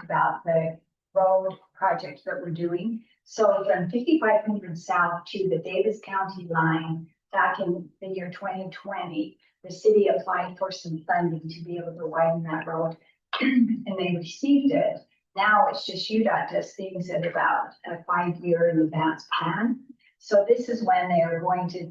talked about the road project that we're doing. So from 5500 south to the Davis County line, back in the year 2020, the city applied for some funding to be able to widen that road, and they received it. Now it's just UDOT does things at about a 5-year in advance plan. So this is when they are going to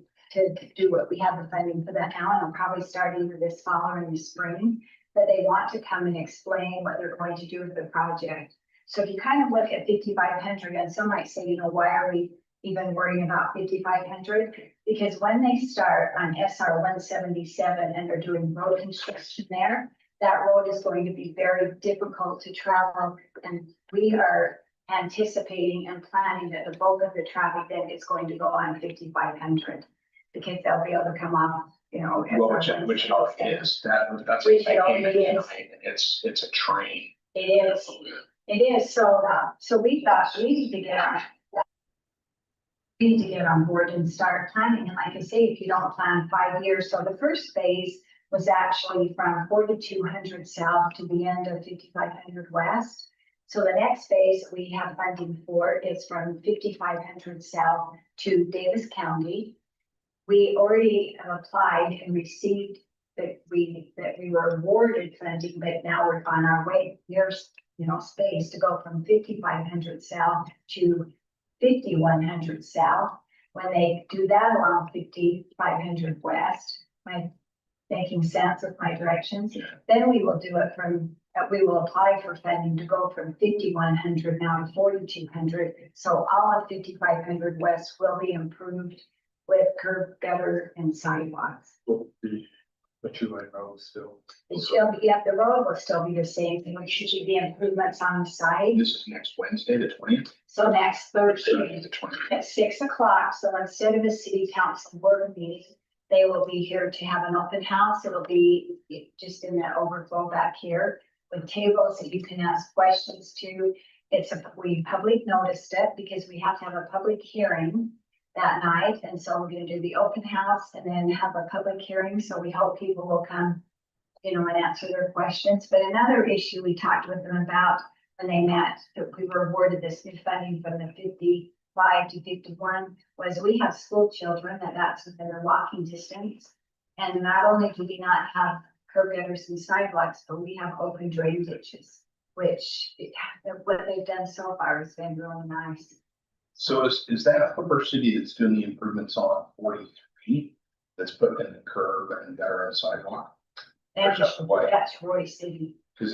do what we have the funding for that now, and it'll probably start either this fall or in the spring. But they want to come and explain what they're going to do with the project. So if you kind of look at 5500, and some might say, you know, why are we even worrying about 5500? Because when they start on SR 177 and they're doing road construction there, that road is going to be very difficult to travel. And we are anticipating and planning that the bulk of the traffic then is going to go on 5500 because they'll be able to come off, you know. Well, which it already is. That's Which it already is. It's a train. It is. It is. So we thought we need to get on board and start planning. And like I say, if you don't plan 5 years, so the first phase was actually from 4200 south to the end of 5500 west. So the next phase we have funding for is from 5500 south to Davis County. We already applied and received that we were awarded funding, but now we're on our way. There's, you know, space to go from 5500 south to 5100 south. When they do that along 5500 west, my making sense with my directions, then we will do it from, we will apply for funding to go from 5100 now to 4200. So all of 5500 west will be improved with curb, gutter, and sidewalks. The two-lane road still. Yeah, the road will still be the same, which should be the improvements on the side. This is next Wednesday, the 20th. So next Thursday The 20th. at 6 o'clock. So instead of a city council board meeting, they will be here to have an open house. It'll be just in that overflow back here with tables that you can ask questions to. We public noticed it because we have to have a public hearing that night. And so we're going to do the open house and then have a public hearing. So we hope people will come, you know, and answer their questions. But another issue we talked with them about when they met, that we were awarded this new funding from the 55 to 51 was we have school children that's within their walking distance. And not only do we not have curb gutters and sidewalks, but we have open drain ditches, which what they've done so far has been really nice. So is that Hooper City that's doing the improvements on 43 that's putting in the curb and gutter and sidewalk? That's Roy City. Because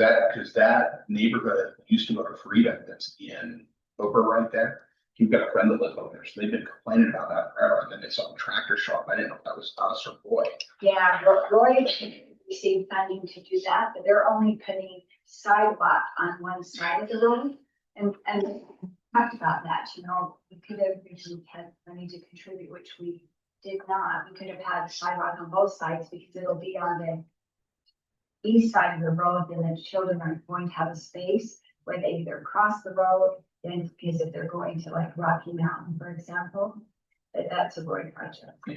that neighborhood used to go to Freedom that's in Hooper right there. You've got a friend that lives over there, so they've been complaining about that forever. And then it's on Tractor Shop. I didn't know if that was us or Roy. Yeah, Roy received funding to do that, but they're only putting sidewalk on one side of the road. And talked about that, you know, we could have originally had money to contribute, which we did not. We could have had a sidewalk on both sides because it'll be on the east side of the road, and the children are going to have a space where they either cross the road, then because if they're going to like Rocky Mountain, for example, that's a great project. Yeah.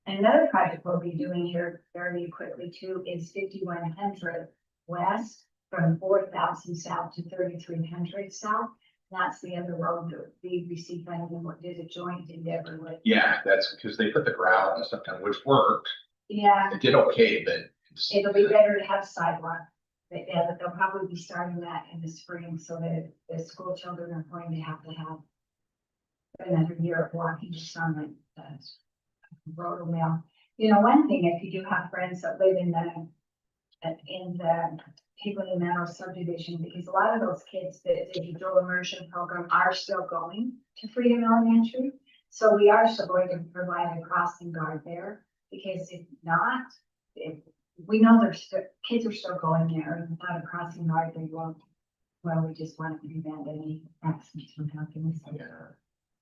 And another project we'll be doing here very quickly too is 5100 west from 4000 south to 3300 south. That's the other road that we received funding and did a joint endeavor with. Yeah, that's because they put the gravel and stuff down, which worked. Yeah, It did okay, but it'll be better to have sidewalk. But yeah, but they'll probably be starting that in the spring so that the school children are going to have another year of walking just on the road mill. You know, one thing, if you do have friends that live in the Higgley Meadow subdivision, because a lot of those kids that did the dual immersion program are still going to Freedom Elementary. So we are still going to provide a crossing guard there, because if not, we know there's kids are still going there, and without a crossing guard, they won't. Well, we just want to prevent any accidents from happening. yeah.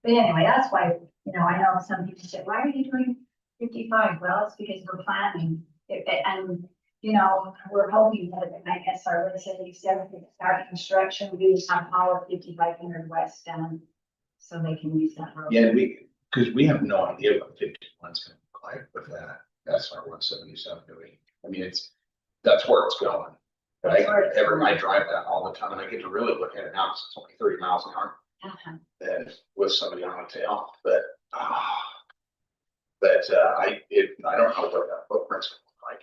But anyway, that's why, you know, I know some people say, why are you doing 55? Well, it's because we're planning and you know, we're hoping that I guess our 177 can start construction. We will have all of 5500 west done so they can use that road. Yeah, because we have no idea what 51's going to look like with that. That's our 177 doing. I mean, that's where it's going. But I drive that all the time and I get to really look at it now, 'cause it's only 30 miles an hour. Uh-huh. And with somebody on a tail, but, I don't know what that footprint's gonna look like.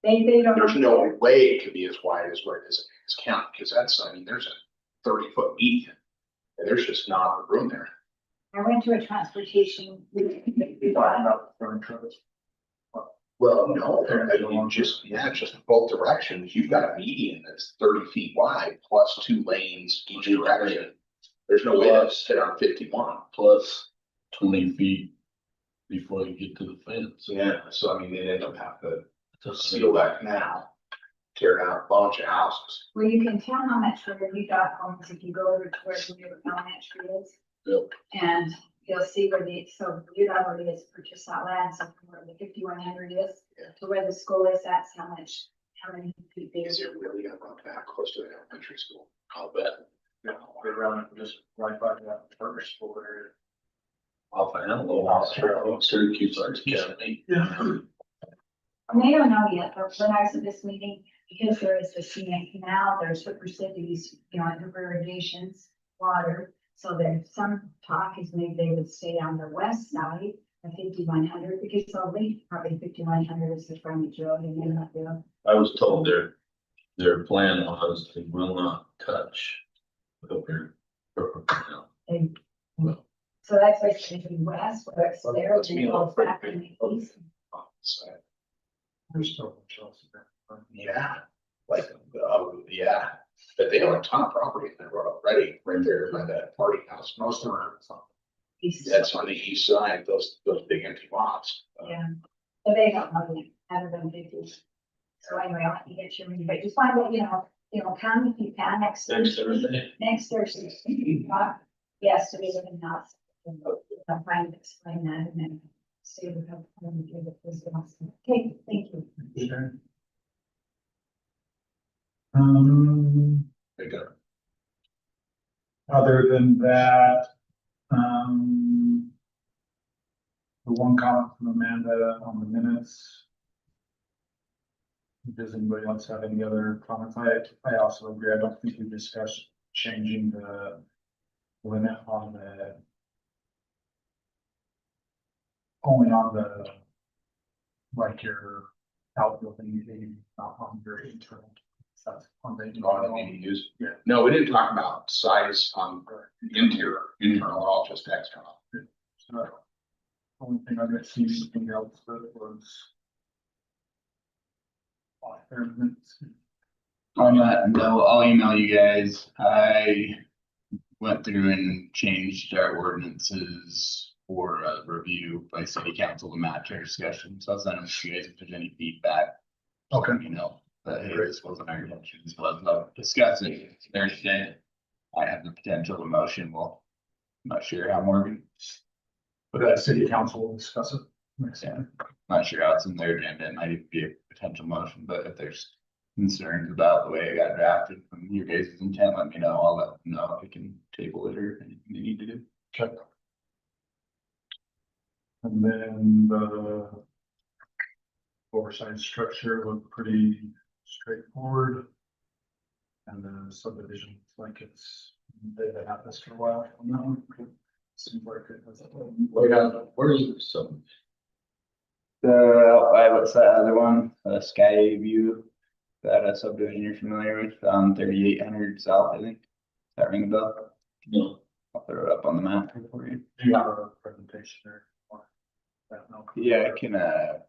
They don't. There's no way it could be as wide as what it is in this county, because there's a 30-foot median. And there's just not room there. I went to a transportation. Talking about the front trucks. Well, no, just both directions. You've got a median that's 30 feet wide plus 2 lanes each direction. There's no way to sit on 51. Plus 20 feet before you get to the fence. Yeah, so they'd end up having to Just seal that canal, tear down a bunch of houses. Well, you can tell how much further you got homes if you go over to where the new elementary is. Yep. And you'll see where so you already has purchased that land, so from where the 5100 is Yeah. to where the school is, that's how many feet there Is is. it really gonna run back close to the elementary school? I'll bet. Yeah, they run just right by that first school area. Off of Antelope, Syracuse Arts Academy. Yeah. And they don't know yet, but when I was at this meeting, because there is the scenic canal, there's Hooper Cities, Hooper irrigations, water. So there's some talk is maybe they would stay on the west side of 5100 because only probably 5100 is the frontage road and then not the. I was told their plan was they will not touch Hooper. And so that's basically west, where it's there, To me, it it goes looks pretty back in big. the east. So, There's so much else there. yeah, yeah, but they have a ton of property in there already, right there by that party house. Most of them are, East. that's on the east side, those big empty lots. Yeah, but they don't know yet, other than 50. So anyway, I'll have to get you, but just find out, come if you can next Next Thursday. Thursday. Next Thursday. Yes, to be living in house. I'll try and explain that and then see what I'm doing with this. Okay, thank you. Sure. They got Other than that, the one comment from Amanda on the minutes. Does anybody else have any other comments? I also agree. I don't think we discussed changing the limit on the only on the like your outbuilding, not on your internal. That's on the use. Yeah. No, we didn't talk about size on internal at all, just external. So, only thing I've got seen anything else that was. On that note, I'll email you guys. I went through and changed our ordinances for review by city council to match our discussion. So I'll send them to you guys if there's any feedback. Okay. That hey, this wasn't our intention, this was discussing Thursday. I have the potential to motion. Well, I'm not sure how Morgan, But that city council will discuss it. Yeah. Not sure how it's in their agenda. It might be a potential motion, but if there's concerns about the way it got drafted from your guys' intent, let me know. I'll let them know if we can table it or anything they need to do. Okay. And then the oversized structure looked pretty straightforward. And the subdivision, like they've had this for a while. No, seems like it was. Where is there some? What's that other one? Sky View, that subdivision you're familiar with, 3800 South, I think. Does that ring a bell? No. I'll throw it up on the map here for you. Do you have a presentation there? No. Yeah, I can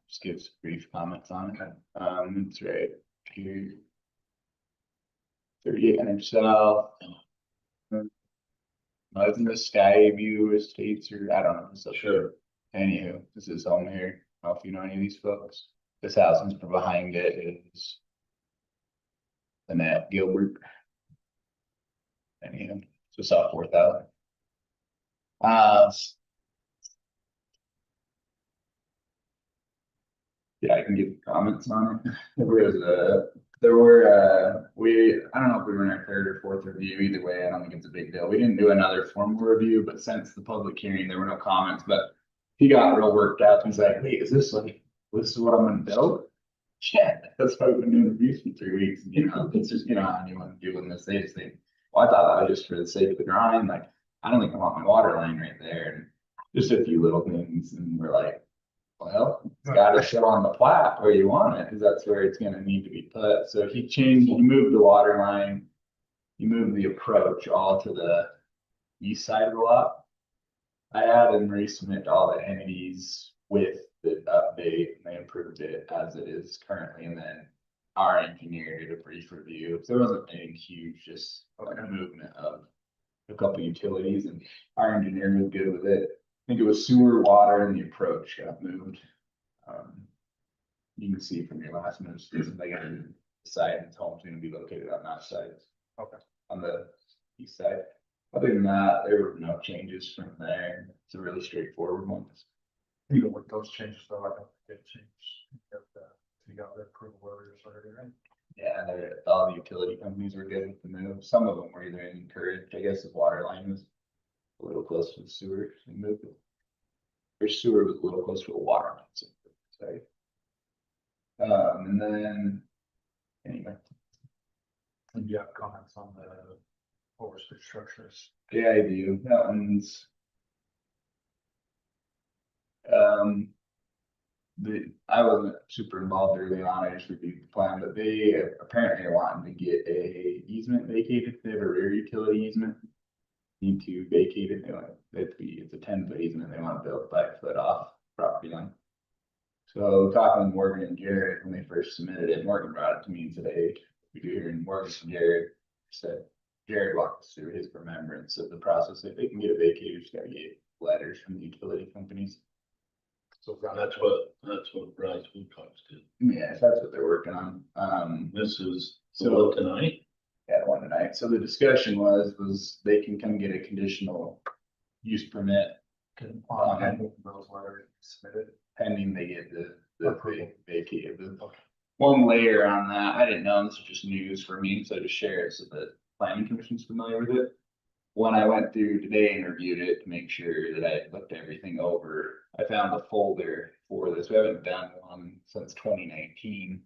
just give some brief comments on it. It's right here. 3800 South. Isn't the Sky View Estates or I don't know. So Sure. Anywho, this is home here. I don't know if you know any of these folks. This house is behind it is Annette Gilbert. Anywho, so it's off 4,000. Yeah, I can give comments on it. I don't know if we were in our third or fourth review, either way, I don't think it's a big deal. We didn't do another formal review, but since the public hearing, there were no comments, but he got real worked up. He's like, wait, is this what I'm gonna build? Yeah, that's why we've been doing reviews for 3 weeks, you know, it's just, you know, how anyone doing this, they just think, well, I thought that was just for the sake of the drawing, like, I don't think I want my water line right there, and just a few little things, and we're like, well, it's gotta show on the plat where you want it, cause that's where it's gonna need to be put, so he moved the water line. He moved the approach all to the east side of the lot. I had him resubmit to all the entities with the update, and they approved it as it is currently, and then our engineer did a brief review, so there wasn't anything huge, just like a movement of a couple utilities, and our engineer was good with it. I think it was sewer, water, and the approach got moved. You can see from your last notice, they got to decide its home's gonna be located on that side. Okay. On the east side. Other than that, there were no changes from there. It's a really straightforward one. Even with those changes, though, I don't think it changed. You got the approval where you're already right. Yeah, all the utility companies were good with the move. Some of them were either encouraged, I guess the water line was a little close to the sewer, so they moved it. Their sewer was a little close to the water line, so, sorry. And then, anyway, And you have comments on the overstood structures. yeah, I do. That one's. I wasn't super involved early on, I just reviewed the plan, but they apparently are wanting to get a easement vacated, they have a rear utility easement. Need to vacate it, it's a 10-foot easement, they want to build 5 foot off property line. So talking with Morgan and Jared, when they first submitted it, Morgan brought it to me today, we do hear, and Morgan and Jared said, Jared walked us through his remembrance of the process, if they can get it vacated, just gotta get letters from the utility companies. So That's what Bryce Woodcock's did. Yeah, that's what they're working on, This is So- so tonight. yeah, one tonight, so the discussion was they can come get a conditional use permit handle those letters submitted. pending they get the Approval. vacated. The Okay. one layer on that, I didn't know, this is just news for me, so I just share it so the planning commission's familiar with it. When I went through today and reviewed it to make sure that I looked everything over, I found a folder for this. We haven't done one since 2019.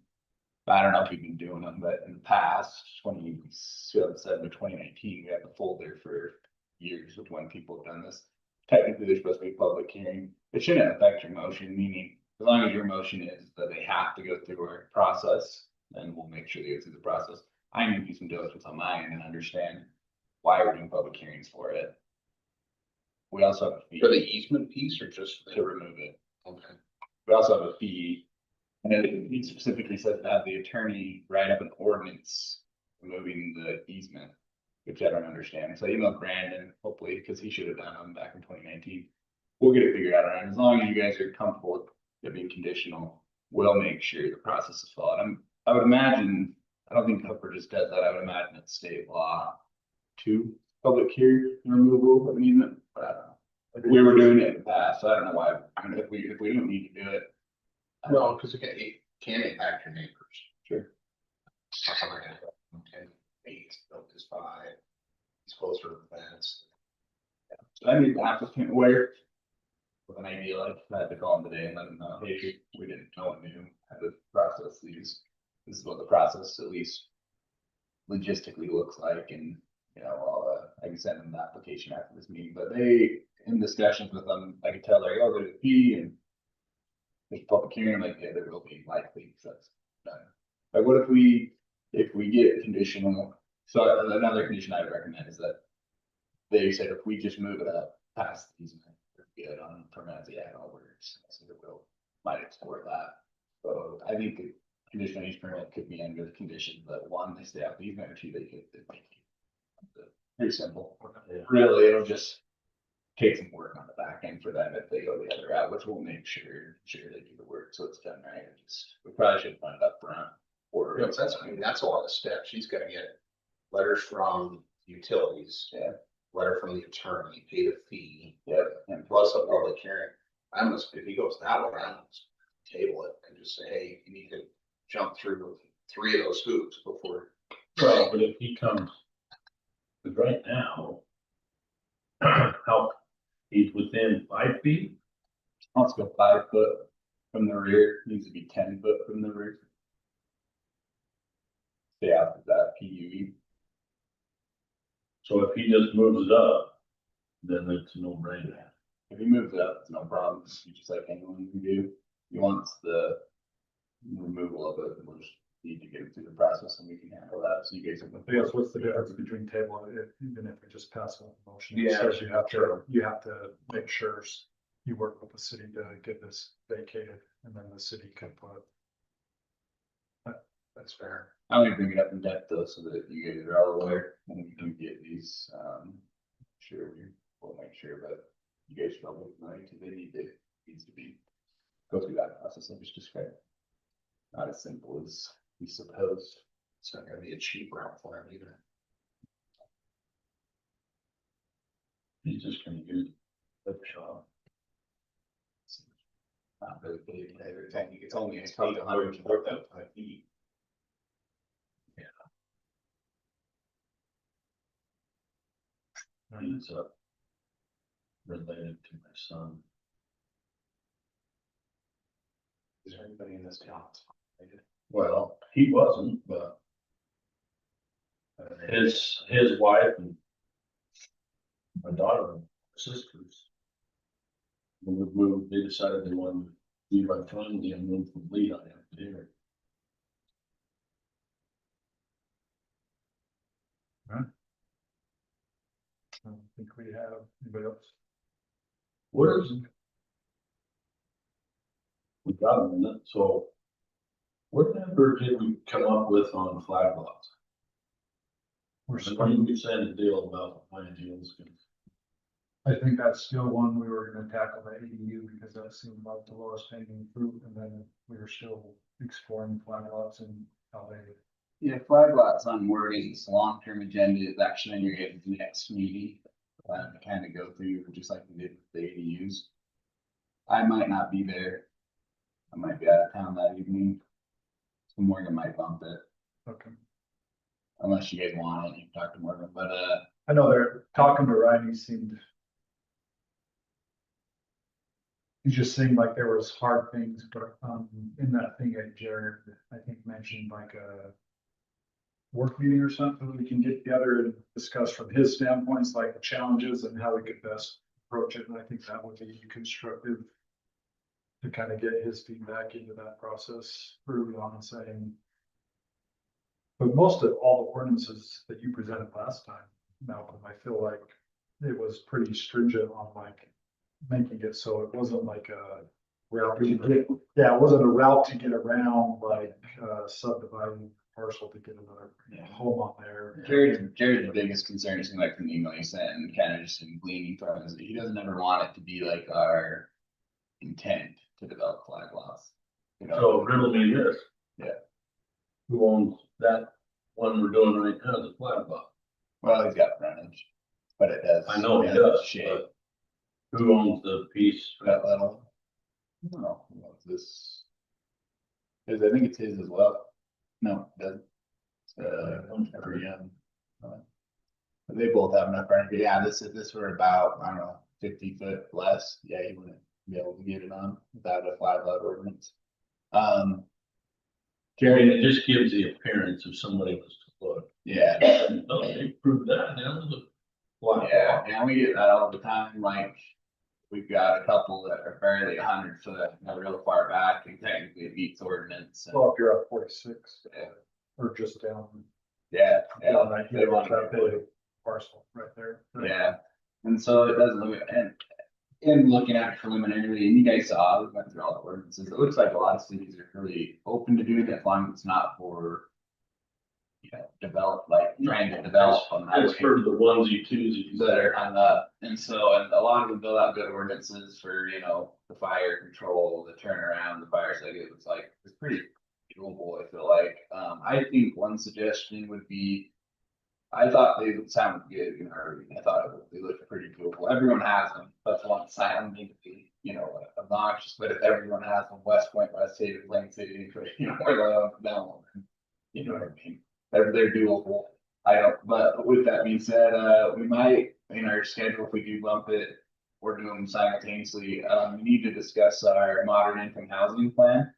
I don't know if we've been doing them, but in the past, 2007 to 2019, we had the folder for years of when people have done this. Technically, there's supposed to be a public hearing. It shouldn't affect your motion, meaning as long as your motion is that they have to go through our process, then we'll make sure they go through the process. I need to do some diligence on my end and understand why we're doing public hearings for it. We also have a fee For the easement piece or just to remove it. Okay. We also have a fee. And it specifically says to have the attorney write up an ordinance removing the easement, which I don't understand. So I emailed Brandon, hopefully, because he should have done them back in 2019. We'll get it figured out, and as long as you guys are comfortable with it being conditional, we'll make sure the process is followed. I would imagine, I don't think Hooper just does that, I would imagine it's state law to public hearing removal of an easement, but I don't know. We were doing it in the past, so I don't know why, I mean, if we don't need to do it. No, because it can impact your neighbors. Sure. Okay, 8, built this 5, he's closer to the fence. I need the applicant aware. With an idea, like, I had to call him today and let him know, hey, we didn't know what new, how to process these. This is what the process at least logistically looks like, and, you know, I can send them the application after this meeting, but they, in discussions with them, I could tell, like, oh, there's a fee and there's a public hearing, like, yeah, there will be likely, so that's done. Like, what if we get conditional, so another condition I would recommend is that they said if we just move it up past these, we're good on permits, yeah, all works, so we'll, might explore that. So I think the conditional use permit could be under the condition that 1, they stay out the easement, or 2, they get the. Pretty simple, Yeah. really, it'll just take some work on the back end for them if they go the other route, which will make sure they do the work, so it's done right. We probably should find it up front. Or Yeah, that's a lot of steps. She's gotta get letters from utilities. Yeah. Letter from the attorney, pay the fee, Yeah, and plus a public hearing. I must, if he goes that way, I must table it and just say, hey, you need to jump through 3 of those hoops before. Well, but if he comes, because right now, how, he's within 5 feet? let's go 5 foot from the rear, needs to be 10 foot from the rear. stay after that PUE. So if he just moves it up, then it's no brainer. If he moves it up, it's no problem, just like anyone can do. He wants the removal of it, we'll just need to get it through the process and we can handle that, so you guys can. I guess what's the difference between table, even if we just pass on the motion? It Yeah, says you have to make sure you work with the city to get this vacated, and then the city can put. That's fair. I only bring it up in depth though, so that you guys are all aware when we do get these, sure, we'll make sure, but you guys should probably know, they needs to be, go through that process I just described. Not as simple as we supposed. It's not gonna be a cheap route for him either. He's just gonna use the shop. Not really big, every time it's only, it's probably 145 feet. He's related to my son. Is there anybody in this town? Well, he wasn't, but his wife and my daughter and sisters. When we moved, they decided they wanted to be my family and move from Lehigh up here. I don't think we have anybody else. What is? We got a minute, so what number did we come up with on flag lots? We're When starting, you said a deal about my deals. I think that's still one we were gonna tackle, the ADU, because that seemed about the lowest hanging fruit, and then we were still exploring flag lots and how they. Yeah, flag lots on wording's long-term agenda is actually in your guys' next meeting. To kind of go through, just like we did with the ADUs. I might not be there. I might be out of town that evening. So Morgan might bump it, Okay. unless you guys want it, you can talk to Morgan, but I know they're talking to Ryan, he just seemed like there was hard things, but, in that thing that Jared, I think, mentioned like a work meeting or something, we can get together and discuss from his standpoints, like the challenges and how we could best approach it, and I think that would be constructive to kind of get his feedback into that process early on and saying. But most of all the ordinances that you presented last time, Malcolm, I feel like it was pretty stringent on like making it so it wasn't like a route to get, yeah, it wasn't a route to get around like subdividing parcel to get another home on there. Jared's biggest concern is like from the email you sent and kind of just in gleaning from is that he doesn't ever want it to be like our intent to develop flag lots. You know, So riddle me this. Yeah. Who owns that one we're doing right now, the flag lot? well, he's got frontage, but it does. I know he it does, shape. but who owns the piece? That little. I don't know, who owns this? Cause I think it's his as well. No, it doesn't. They both have enough frontage. Yeah, this were about, I don't know, 50 foot less. Yeah, you wouldn't be able to get it on without a flag lot ordinance. I mean, it just gives the appearance of somebody was to look. Yeah. Oh, they proved that, now the flag Yeah, lot. and we get that all the time, like, we've got a couple that are barely 100 foot, they're real far back, and technically it meets ordinance. And, Well, if you're at 46, Yeah. or just down, yeah, down that they hill, want that to big parcel right there. yeah, and so it does look, and in looking at it preliminarily, and you guys saw, we went through all the ordinances, it looks like a lot of cities are really open to doing it, as long as it's not for, you know, trying to develop on that It's way. for the onesie twosies. That are hung up, and so, and a lot of them build out good ordinances for, you know, the fire control, the turnaround, the fire site, it was like, it's pretty doable, I feel like. I think one suggestion would be, I thought they would sound good, you know, I thought they looked pretty doable, everyone has them, that's one sound, need to be, you know, like obnoxious, but if everyone has them, West Point, West Haven, Plain City, you know, we're down, you know what I mean? They're doable. I don't, but with that being said, we might, in our schedule, if we do bump it, we're doing them simultaneously, we need to discuss our modern income housing plan.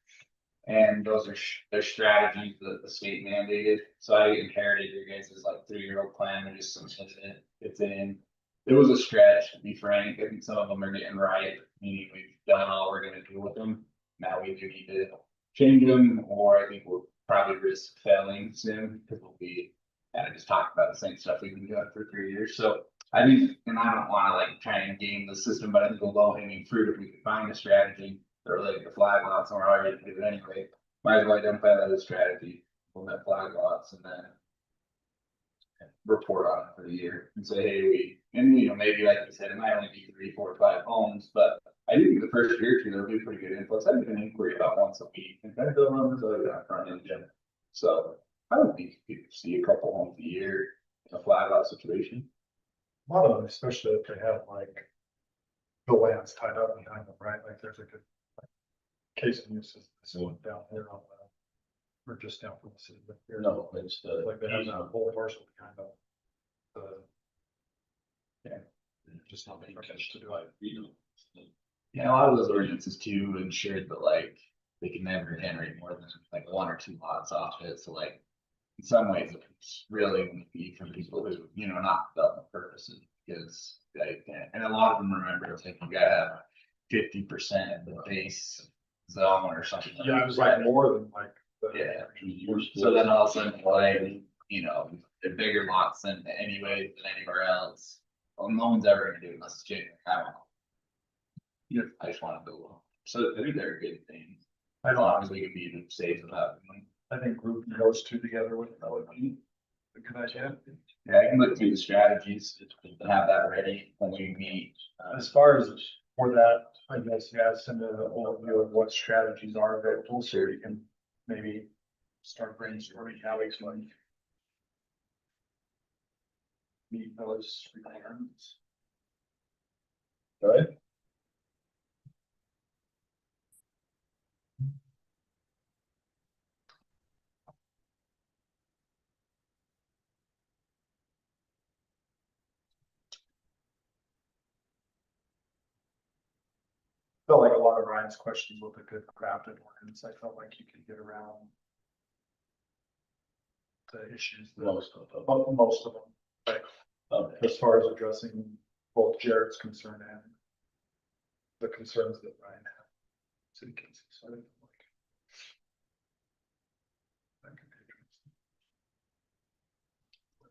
And those are, their strategies that the state mandated, so I inherited your guys' like 3-year-old plan and just submitted it, it's in. It was a stretch, to be frank, I think some of them are getting ripe, meaning we've done all we're gonna do with them. Now we do need to change them, or I think we'll probably risk failing soon, because we'll be, kind of just talking about the same stuff we've been doing for 3 years, so. I think, and I don't wanna like try and game the system, but I think the low hanging fruit, if we could find a strategy. Or like the flag lots, and we're already gonna do it anyway, might as well identify that as strategy, implement flag lots, and then. Report on it for the year and say, hey, maybe like you said, it might only be 3, 4, 5 homes, but. I do think the first year or two, there'll be pretty good influx. I did an inquiry about once a week and kind of go on this other front end. So I would think you could see a couple homes a year in a flag lot situation. A lot of them, especially if they have like the land's tied up behind them, right? Like there's a good case of use is this one down here on the, or just down from the city. But here, No, it's the. like they have that whole parcel behind them. Yeah, just not making sense to do it. Yeah, a lot of those ordinances too ensured that like they can never generate more than like 1 or 2 lots off it, so like. In some ways, it's really gonna be for people who, not development purposes, because like, and a lot of them remember, it's like you gotta have 50% of the base zone or something. Yeah, it was like more than like. Yeah. So then all of a sudden, like, they're bigger lots than anyway than anywhere else. Well, no one's ever gonna do it unless it's genuine. I don't know. I just wanna build one. So I think they're a good thing. As long as we can be safe about them. I think grouping those two together would be a good idea. Yeah, I can look through the strategies and have that ready when we meet. As far as for that, I guess, yeah, send an overview of what strategies are available, so we can maybe start brainstorming how we can meet those requirements. Right? Felt like a lot of Ryan's questions with a good crafted ordinance. I felt like you could get around the issues, Most of them. most of them, like Okay. as far as addressing both Jared's concern and the concerns that Ryan had. City council, so I think like. That could be interesting.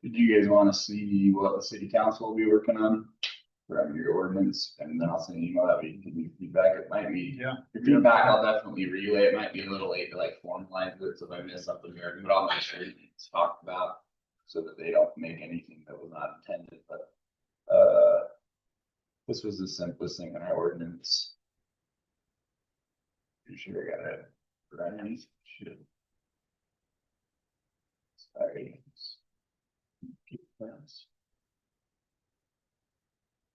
Did you guys wanna see what the city council will be working on? For your ordinance, and then I'll send an email that we can give you feedback, it might be. Yeah. Your feedback, I'll definitely relay, it might be a little late to like formalize it, so if I miss something here, but I'll make sure it's talked about. So that they don't make anything that was not intended, but, this was the simplest thing in our ordinance. You sure I got it, right, should. Sorry. Keep plans.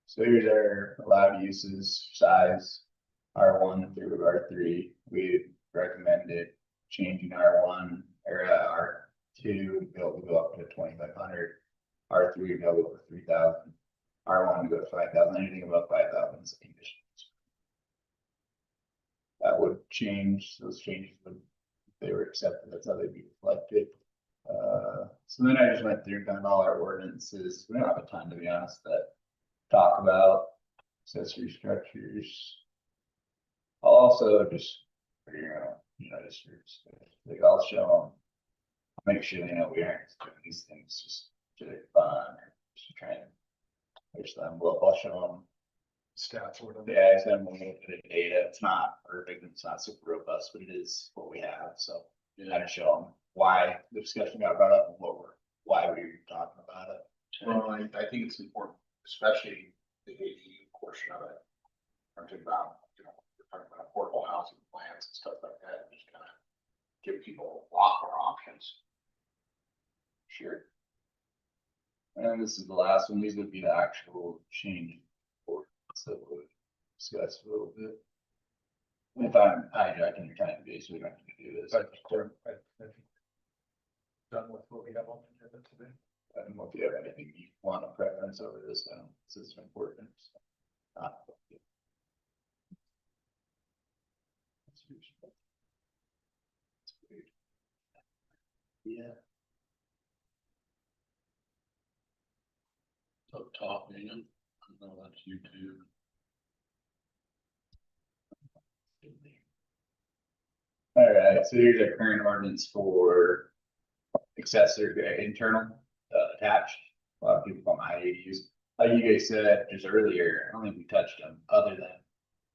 So here's our allowed uses, size, R1 through R3. We recommended changing R1 or R2 to be able to go up to 2,500, R3 to go over 3,000, R1 to go to 5,000. Anything above 5,000 is a condition. That would change, those changes would, if they were accepted, that's how they'd be reflected. So then I just went through kind of all our ordinances. We don't have a ton, to be honest, that talk about accessory structures. I'll also just figure out, just like I'll show them, make sure they know we aren't doing these things just to have fun, or just trying to push them. Well, I'll show them. Stats or whatever. Yeah, I sent them a little bit of data. It's not perfect, it's not super robust, but it is what we have. So I to show them why the discussion got brought up and why we were talking about it. Well, I think it's important, especially the ADU portion of it. I'm talking about, we're talking about affordable housing plans and stuff like that, and just kind of give people a lot more options. Sure. And this is the last one. These would be the actual change. So we'll discuss a little bit. If I'm hijacking your time, so we don't have to do this. I think done with what we have on the agenda today. I don't know if you have anything you want a preference over this, this is important. Yeah. Up top, man. I know that's YouTube. All right, so here's our current ordinance for accessory internal attached. A lot of people call them IAUs. Like you guys said just earlier, I don't think we touched them other than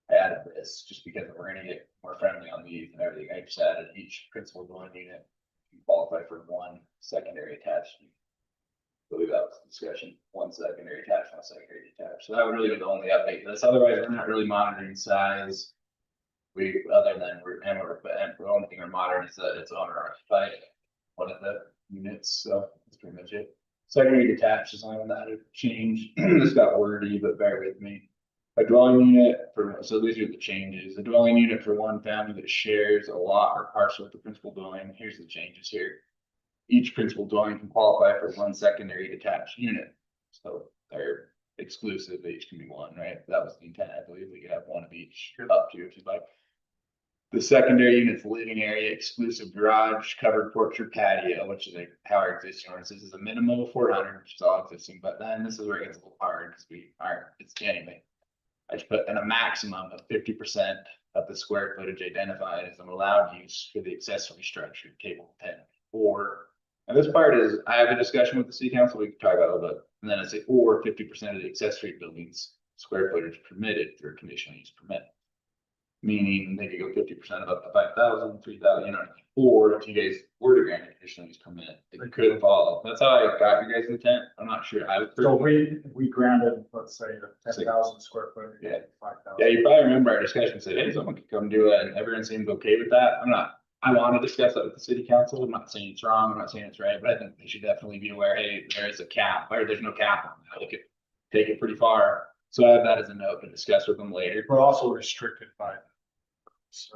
I added this just because we're gonna get more friendly on these and everything. I just added each principal dwelling unit can qualify for one secondary attached. I believe that was the discussion, one secondary attached, one secondary detached. So that would really be the only update to this. Otherwise, we're not really monitoring size. We, other than and the only thing we're monitoring is that it's owner occupied, one of the units, so that's pretty much it. Secondary detached is only that it changed. This got wordy, but bear with me. A dwelling unit for, so these are the changes. A dwelling unit for one family that shares a lot or parcel with the principal dwelling. Here's the changes here. Each principal dwelling can qualify for one secondary detached unit. So they're exclusive, each can be one, right? That was the intent. I believe we could have one of each up to if you'd like. The secondary unit's living area, exclusive garage, covered porch or patio, which is how our existing ordinance. This is a minimum of 400, which is all existing, but then this is where it gets a little hard because we aren't, it's anyway. I just put in a maximum of 50% of the square footage identified as an allowed use for the accessory structure, table 10. Or, and this part is, I have a discussion with the city council, we can talk about it a little bit, and then I say, or 50% of the accessory buildings square footage permitted through a conditional use permit. Meaning they could go 50% of up to 5,000, 3,000, you know, or if you guys were to grant a conditional use permit, it could follow. That's how I got your guys' intent. I'm not sure. I would. So we granted, let's say, a 10,000 square foot. Yeah. 5,000. Yeah, you probably remember our discussion said, hey, someone could come do it, and everyone seemed okay with that. I want to discuss that with the city council. I'm not saying it's wrong, I'm not saying it's right, but I think they should definitely be aware, hey, there is a cap, or there's no cap on that. They could take it pretty far. So I have that as a note to discuss with them later. We're also restricted by.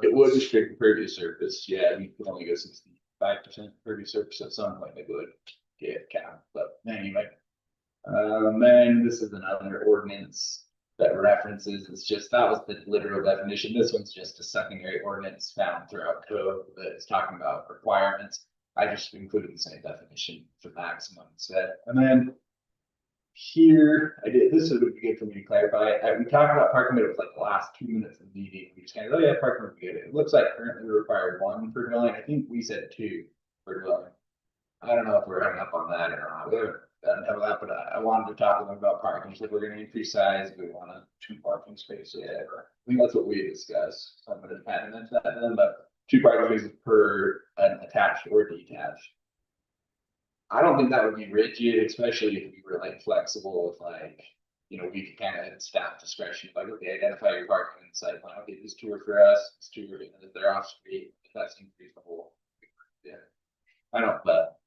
It would restrict impervious surface, yeah, we could only go 65% impervious surface at some point, they would get cap, but anyway. Then this is another ordinance that references, it's just, that was the literal definition, this one's just a secondary ordinance found throughout code that is talking about requirements. I just included the same definition for maximum instead, and then here, this would be good for me to clarify. We talked about parking, but it was like the last 2 minutes of the meeting. We just kind of, oh yeah, parking would be good. It looks like currently we require 1 per dwelling. I think we said 2 per dwelling. I don't know if we're hung up on that or not. We haven't done that, but I wanted to talk to them about parking. So if we're going to increase size, we want 2 parking spaces. Yeah, I think that's what we discussed. So I'm going to kind of mention that to them, but 2 parking spaces per an attached or detached. I don't think that would be rigid, especially if we were like flexible with like, you know, we could kind of staff discretion, like, okay, identify your parking in the site plan, okay, this 2 are for us, this 2 are, if they're off street, if that's increasable. Yeah, I don't, but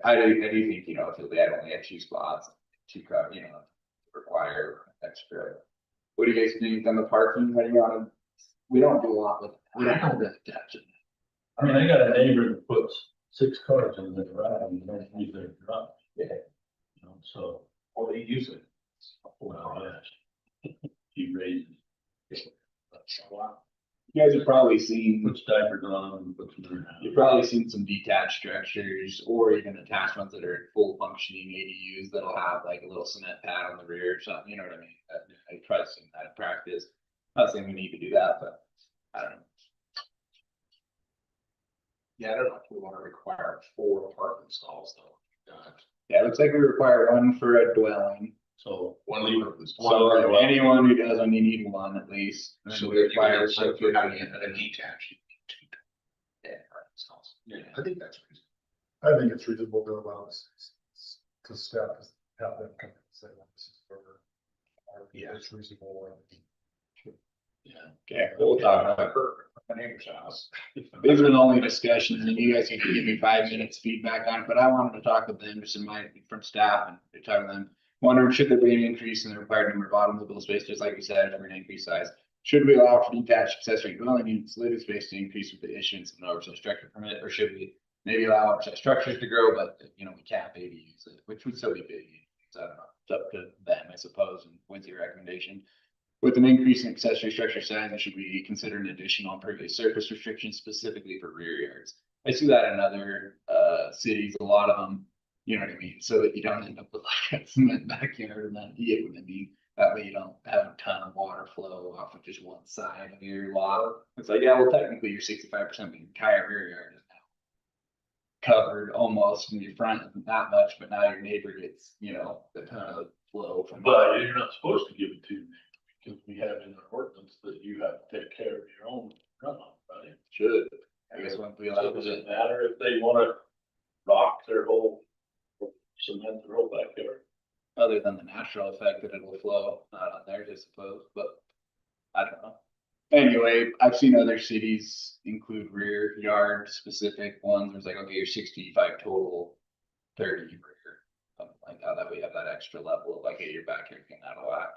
I do think, you know, if they had only had 2 spots, 2 car, you know, require extra. What do you guys think on the parking? How do you want to, we don't do a lot with, we don't have that attention. I mean, I got a neighbor that puts 6 cars in their garage and they don't use their garage. Yeah. You know, so, Well, they use it. well, yes. He raises. You guys have probably seen. Puts diapers on them, puts them in. You've probably seen some detached structures or even attached ones that are full functioning ADUs that'll have like a little cement pad on the rear or something, you know what I mean? I've probably seen that in practice. Not saying we need to do that, but I don't know. Yeah, I don't know if we want to require 4 parking stalls though. Yeah, it looks like we require 1 for a dwelling. So, One lever. So anyone who does only need 1 at least. And then So we require so if you're having a detached, you need 2. Yeah. Parking stalls. Yeah, I think that's reasonable. I think it's reasonable to allow us to staff, have them come and say, well, this is for. Yeah. It's reasonable. yeah. Okay, we'll talk about it. My neighbor's house. These are the only discussions, and you guys can give me 5 minutes feedback on it, but I wanted to talk with them, just in my, from staff, and to talk to them. Wondering, should there be an increase in the required number of automobile space, just like we said, if we're gonna increase size? Should we allow for detached accessory dwelling units, living space to increase with the issuance of an oversized structure permit, or should we maybe allow oversized structures to grow, but, you know, we cap ADUs, which would still be big. So I don't know, it's up to them, I suppose, and when's your recommendation? With an increase in accessory structure size, should we consider an additional impervious surface restriction specifically for rear yards? I see that in other cities, a lot of them, you know what I mean? So that you don't end up with like a cement backyard and then you get what I mean. That way you don't have a ton of water flow off of just one side of your lot. It's like, yeah, well, technically you're 65%, but your entire rear yard is now covered almost, and your front isn't that much, but now your neighbor gets, you know, a ton of flow from. But you're not supposed to give it to me, because we have in our ordinance that you have to take care of your own runoff, right? Should, I guess when we So allow does it, it matter if they wanna rock their whole, cement their whole backyard? other than the natural effect that it will flow, not on theirs, I suppose, but I don't know. Anyway, I've seen other cities include rear yard specific ones, where it's like, okay, you're 65 total, 30 rear. Something like that, that we have that extra level of like, hey, your backyard getting out of whack.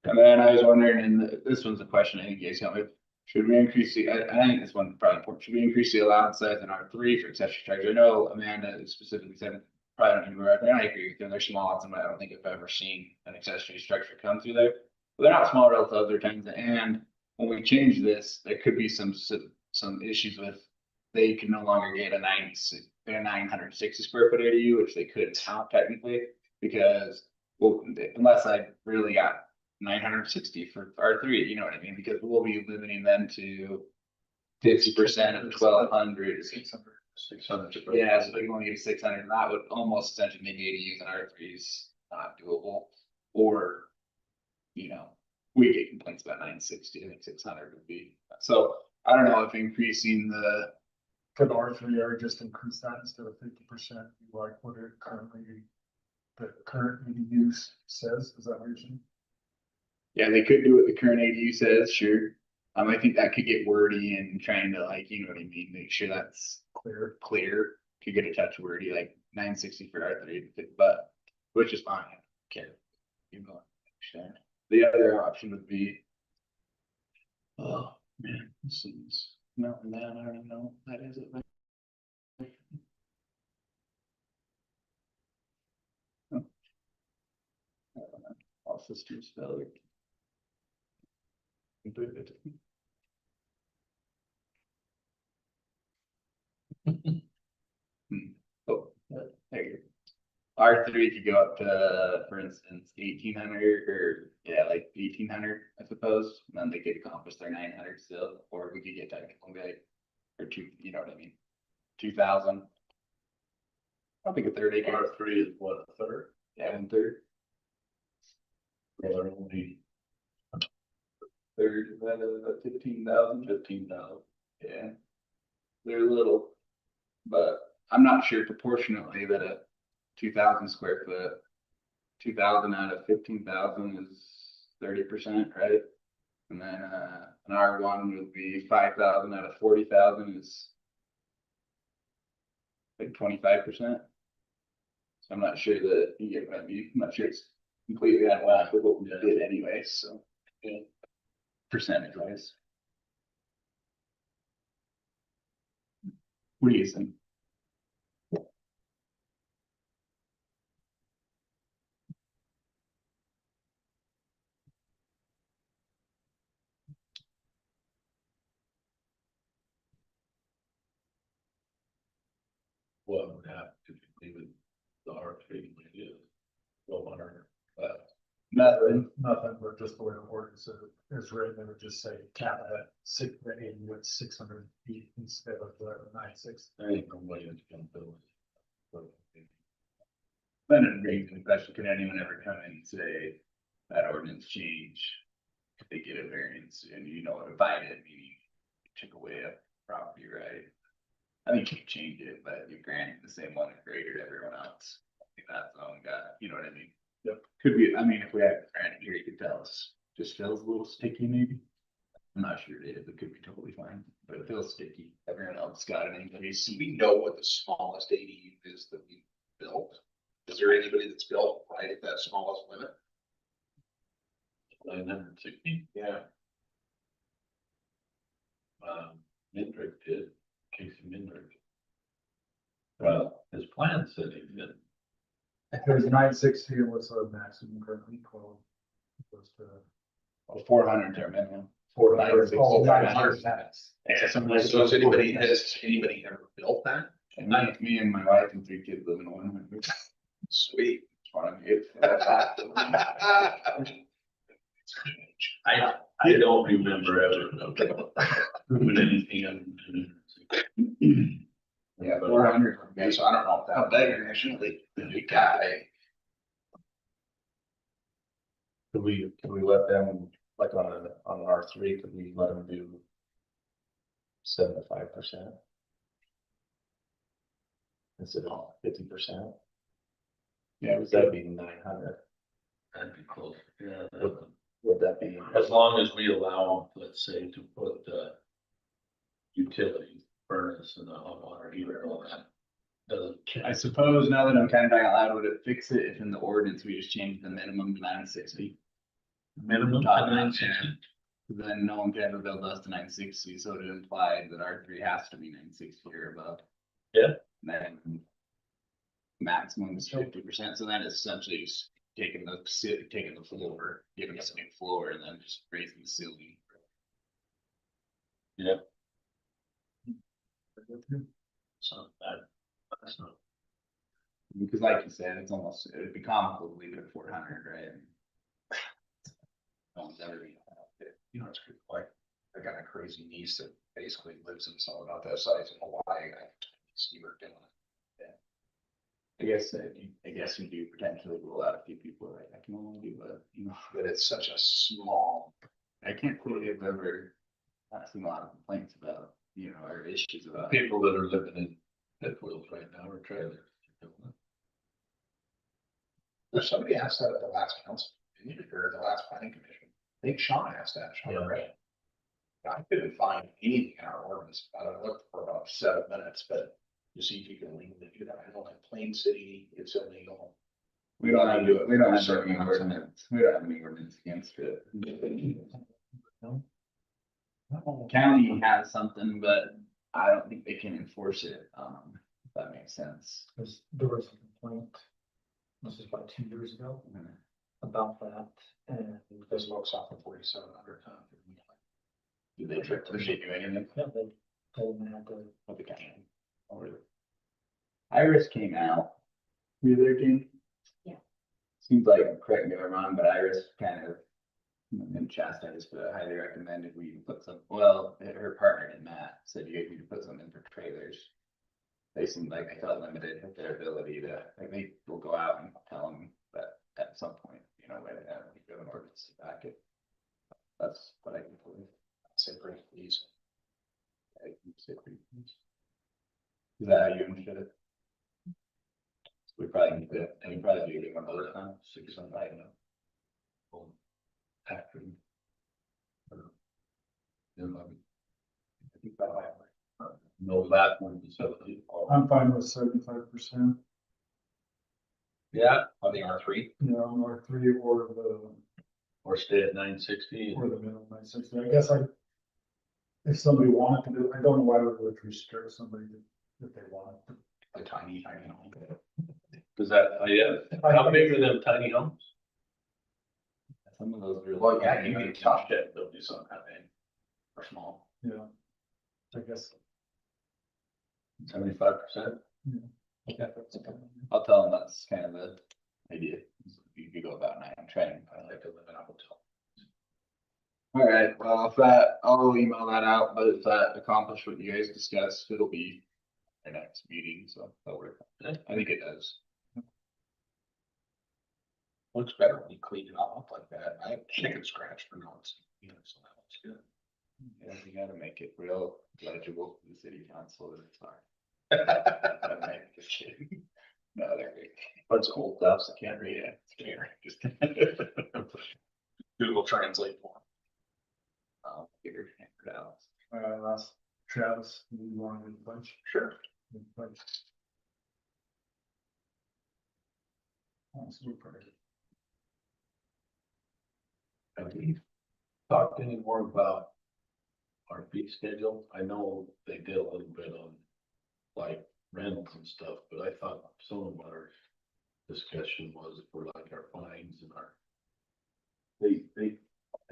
And then I was wondering, and this one's a question I think you guys got with, should we increase the, I think this one's probably important, should we increase the allowance size in R3 for accessory structures? I know Amanda specifically said, probably don't even remember, and I agree with you, they're small, and I don't think I've ever seen an accessory structure come through there. But they're not small relative to other towns, and when we change this, there could be some issues with, they can no longer get a 960 square foot ADU, which they could now technically, because, well, unless I really got 960 for R3, you know what I mean, because we'll be limiting them to 50% of 1,200. 600. Yeah, so they only get 600, and that would almost essentially make ADUs and R3s not doable, or, you know, we get complaints about 960, I think 600 would be, so I don't know if increasing the. Could R3 or just increase that instead of 50%, like what it currently, the current use says, is that what you're saying? Yeah, they could do what the current ADU says, sure. I think that could get wordy and trying to, like, you know what I mean, make sure that's clear, could get a touch wordy, like 960 for R3, but, which is fine, okay. You know, sure. The other option would be. Oh, man, this is Mountain Man, I don't even know what that is. Oh. I don't know. All systems failure. Completed. Oh, there you go. R3 could go up to, for instance, 1,800 or, yeah, like 1,800, I suppose, and then they could accomplish their 900 still, or we could get technical, like, or two, you know what I mean? 2,000. I think a third acre. R3 is what, a third? Yeah, 1/3. Well, they're only Third, that 15,000. 15,000. Yeah. They're little, but I'm not sure proportionately that a 2,000 square foot, 2,000 out of 15,000 is 30%, right? And then, an R1 would be 5,000 out of 40,000 is like 25%. So I'm not sure that you get what I mean. I'm not sure it's completely out of whack with what we did anyway, so. Yeah. Percentage wise. What do you think? What would happen if you leave it, the R3 like it is? 1,200, Nothing. Nothing, but just the way the ordinance is written, it would just say cap at the ADU at 600 feet instead of the 960. there ain't nobody that's gonna build it. Then it brings in the question, could anyone ever come in and say that ordinance change? If they get a variance and you know, divide it, meaning you took away a property right? I think you change it, but you're granting the same one greater to everyone else. I think that's the only guy, you know what I mean? Yep. Could be, I mean, if we had Brandon here, you could tell us, just feels a little sticky maybe. I'm not sure it is, it could be totally fine, but it feels sticky. Everyone else got it anyways. Do we know what the smallest ADU is that we built? Is there anybody that's built right at that smallest limit? 960, Yeah. Mindrick did, Casey Mindrick. Well, his plan said he did. If there's 960, and what's the maximum currently? 12. Goes to 400 or minimum. 400. 960. Oh, 900 max. Yeah, something like So has anybody ever built that? And me and my wife and 3 kids live in one. Sweet. Trying to get. I don't remember ever doing anything. Yeah, 400. Okay, so I don't know if that. Actually. The guy. Could we let them, like on an R3, could we let them do 75%? Instead of 50%? Yeah, Would that be 900? That'd be close. Yeah. Would that be? As long as we allow them, let's say, to put the utility furnace and the hot water heater and all that. Doesn't. I suppose now that I'm kind of out loud, would it fix it if in the ordinance we just changed the minimum to 960? Minimum Top to nine, 960. Then no one can ever build less than 960, so it implied that R3 has to be 960 or above. Yeah. And then maximum is 50%, so then it's essentially just taking the floor, giving us a new floor, and then just raising the ceiling. Yeah, So that's not. Because like you said, it's almost, it'd be comical to leave it at 400, right? No one's ever gonna have it. You know, it's pretty like, I got a crazy niece that basically lives in something about that size in Hawaii. I see her doing it. I guess you do potentially rule out a few people, right? I can only do But it's such a small, I can't say I've ever not seen a lot of complaints about, or issues about. People that are living in fifth wheels right now or trailers. somebody asked that at the last council, meeting or the last planning commission. I think Sean asked that, Sean, Yeah. right? I couldn't find anything in our ordinance. I looked for about 7 minutes, but to see if you can legally do that. I know in Plain City, it's illegal. We don't have, do it we don't for have certain any amounts of ordinance, we don't have any ordinance against it. County has something, but I don't think they can enforce it, if that makes sense. There was a complaint, this is about 2 years ago, about that, and This looks off of 4,700 ton. Do they try to do anything? yeah, they told me that With the county? Oh, really? Iris came out. Were you there, Dean? Yeah. Seems like, correct me if I'm wrong, but Iris kind of been chastised, but I highly recommend if we put some, well, her partner and Matt said you need to put something for trailers. They seemed like they felt limited with their ability to, like, they will go out and tell them that at some point, wait, we go in order to back it. That's what I can believe. Say pretty easy. I can say pretty much. Is that how you understood it? We probably need to, and we probably do it one other time, 6 on I know. After. I think that might work. no, that one is 70. I'm fine with 75%, Yeah, On the R3, or 3 Or stay at 960. or the minimum 960. I guess if somebody wanted to do, I don't know why we would restrict somebody if they wanted to. a tiny home. Does that, yeah, how big are them tiny homes? Some of those really. Well, yeah, you can tough Shed, they'll do something kind of or small. Yeah. I guess. 75%. Yeah, that's okay. I'll tell them that's kind of the idea. You could go about 9 training. I like to live in a hotel. All right, well, if that, I'll email that out, but if that accomplished what you guys discussed, it'll be our next meeting, so that'll work. I think it does. Looks better when you clean it up like that. I have chicken scratch for notes, so that looks good. Yeah, you gotta make it real legible for the city council that it's hard. Just kidding. No, they're great. What's old stuff? I can't read it. It's scary. Just. Google Translate for I'll figure it out. Last Travis, you want to do the bunch? Sure. Bunch. Super. Have we talked any more about our fee schedule? I know they did a little bit on like rentals and stuff, but I thought some of our discussion was for like our fines and our. They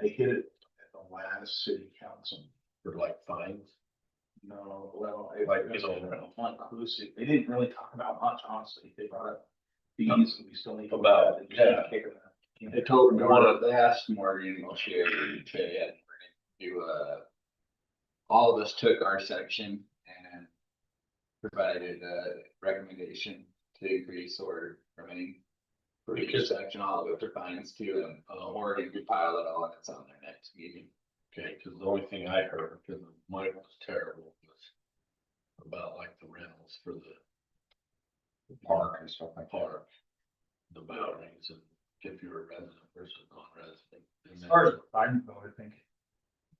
hit it at the last city council. For like fines. No, well, like, you know, not inclusive, they didn't really talk about much, honestly, they brought up fees, and we still need. About, yeah. They told Morgan, they asked Morgan, we'll share, do, all of us took our section and provided a recommendation to increase or remain. For each Because- section, all of it for finance too, and Morgan compiled it all and it's on their next meeting. Okay, cause the only thing I heard, cause mine was terrible, was about like the rentals for the Park and stuff like that. park, the boundaries, and if you're a resident versus non-resident. And As then- far as fines though, I think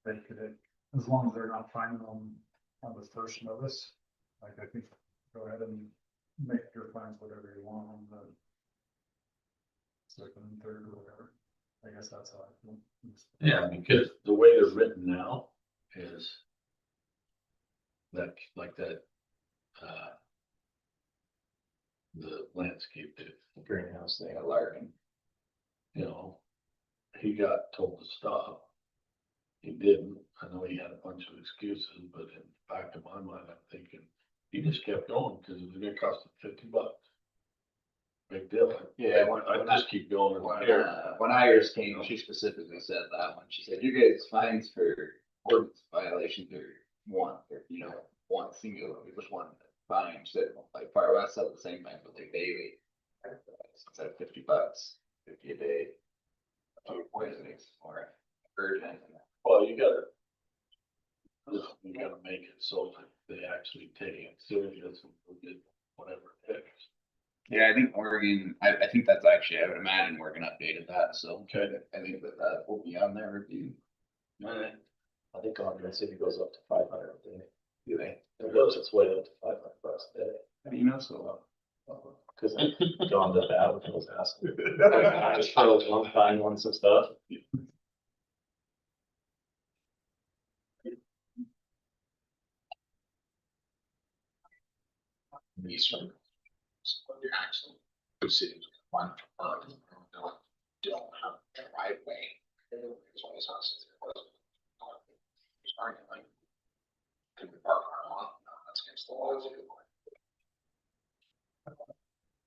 they could, as long as they're not fining them on the first notice, like I think, go ahead and make your fines whatever you want on the second and third or whatever. I guess that's how I feel. Yeah, because the way they're written now is that, like that, the landscape, dude, Greenhouse thing at Larkin. you know, he got told to stop. He didn't. I know he had a bunch of excuses, but in back of my mind, I'm thinking, he just kept going because it was gonna cost him $50. Big deal. Yeah, I just keep going and here. When Iris came, she specifically said that one. She said, you guys fines for ordinance violations are one, or, you know, one single, it was one fine. She said, like Far West said the same thing, but they daily. Instead of $50, 50 a day. Poisonings or urgent. Well, you gotta make it so that they actually take it serious and forget whatever it takes. Yeah, I think Oregon, I think that's actually, I would imagine Oregon updated that, so. Okay. I think that will be on their review. I think Oregon City goes up to 500 a day. Do they? It goes its way up to 500 bucks a day. How do you know so well? Cause John did that when I was asking. Just follow one fine on some stuff. Eastern. You're actually, the cities want to don't have a driveway. As long as us. Starting like. Can we park our lawn? No, that's against the law.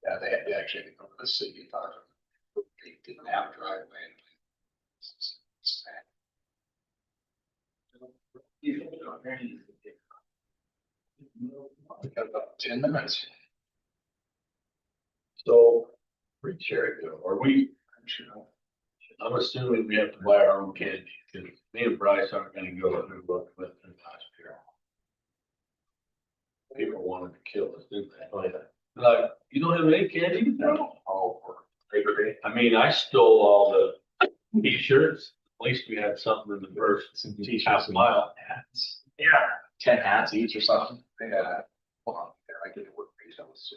Yeah, they actually had to go to the city and talk to them. They didn't have a driveway. It's sad. We got about 10 minutes. So, pretty sure, are we, I'm assuming we have to buy our own candy, because me and Bryce aren't gonna go through what went through last year. People wanted to kill us, didn't they? Oh, yeah. Like, you don't have any candy? No. Oh, for Labor Day. I mean, I stole all the t-shirts, at least we had something in the first half mile. Hats. Yeah. 10 hats each or something. Yeah. Hold on, there, I get to work based on this.